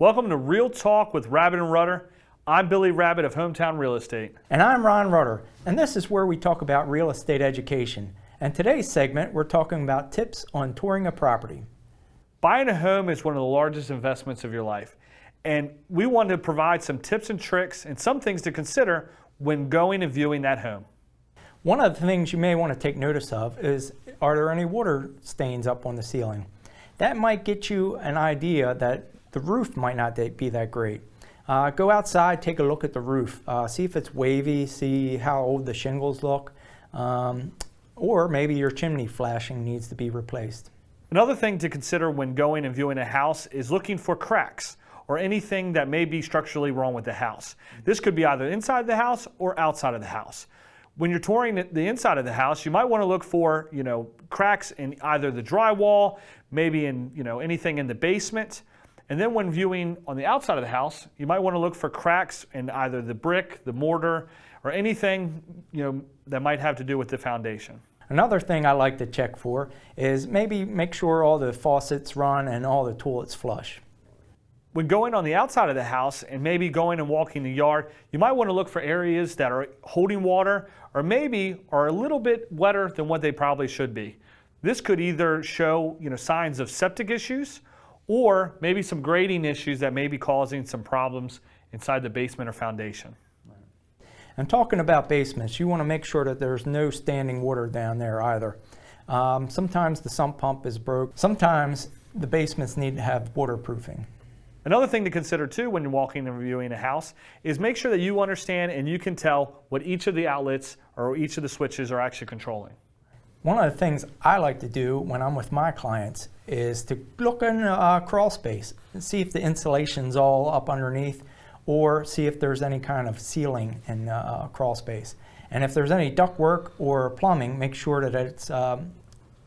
Welcome to Real Talk with Rabbitt and Rutter. I'm Billy Rabbitt of Hometown Real Estate. And I'm Ron Rutter, and this is where we talk about real estate education. And today's segment, we're talking about tips on touring a property. Buying a home is one of the largest investments of your life, and we want to provide some tips and tricks and some things to consider when going and viewing that home. One of the things you may want to take notice of is, are there any water stains up on the ceiling? That might get you an idea that the roof might not be that great. Go outside, take a look at the roof, see if it's wavy, see how old the shingles look, or maybe your chimney flashing needs to be replaced. Another thing to consider when going and viewing a house is looking for cracks or anything that may be structurally wrong with the house. This could be either inside the house or outside of the house. When you're touring the inside of the house, you might want to look for, cracks in either the drywall, maybe in, anything in the basement. And then when viewing on the outside of the house, you might want to look for cracks in either the brick, the mortar, or anything, that might have to do with the foundation. Another thing I like to check for is maybe make sure all the faucets run and all the toilets flush. When going on the outside of the house and maybe going and walking the yard, you might want to look for areas that are holding water or maybe are a little bit wetter than what they probably should be. This could either show, signs of septic issues or maybe some grading issues that may be causing some problems inside the basement or foundation. And talking about basements, you want to make sure that there's no standing water down there either. Sometimes the sump pump is broke. Sometimes the basements need to have waterproofing. Another thing to consider too when you're walking and viewing a house is make sure that you understand and you can tell what each of the outlets or each of the switches are actually controlling. One of the things I like to do when I'm with my clients is to look in crawl space and see if the insulation's all up underneath or see if there's any kind of ceiling in crawl space. And if there's any ductwork or plumbing, make sure that it's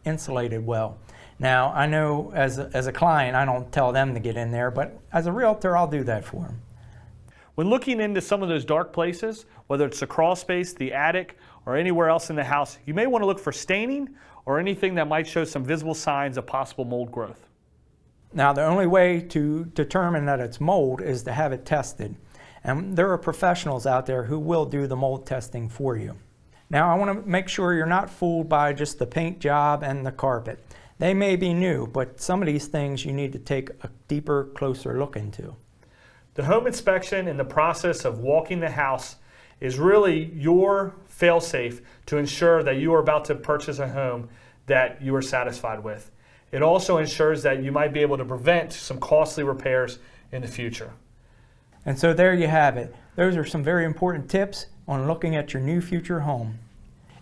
insulated well. Now, I know as a client, I don't tell them to get in there, but as a realtor, I'll do that for them. When looking into some of those dark places, whether it's the crawl space, the attic, or anywhere else in the house, you may want to look for staining or anything that might show some visible signs of possible mold growth. Now, the only way to determine that it's mold is to have it tested. And there are professionals out there who will do the mold testing for you. Now, I want to make sure you're not fooled by just the paint job and the carpet. They may be new, but some of these things you need to take a deeper, closer look into. The home inspection and the process of walking the house is really your fail-safe to ensure that you are about to purchase a home that you are satisfied with. It also ensures that you might be able to prevent some costly repairs in the future. And so there you have it. Those are some very important tips on looking at your new future home.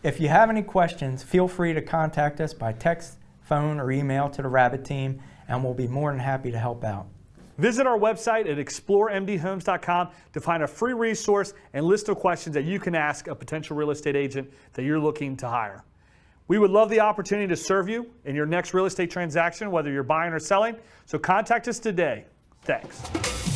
If you have any questions, feel free to contact us by text, phone, or email to the Rabbitt team, and we'll be more than happy to help out. Visit our website at exploremdhomes.com to find a free resource and list of questions that you can ask a potential real estate agent that you're looking to hire. We would love the opportunity to serve you in your next real estate transaction, whether you're buying or selling, so contact us today. Thanks.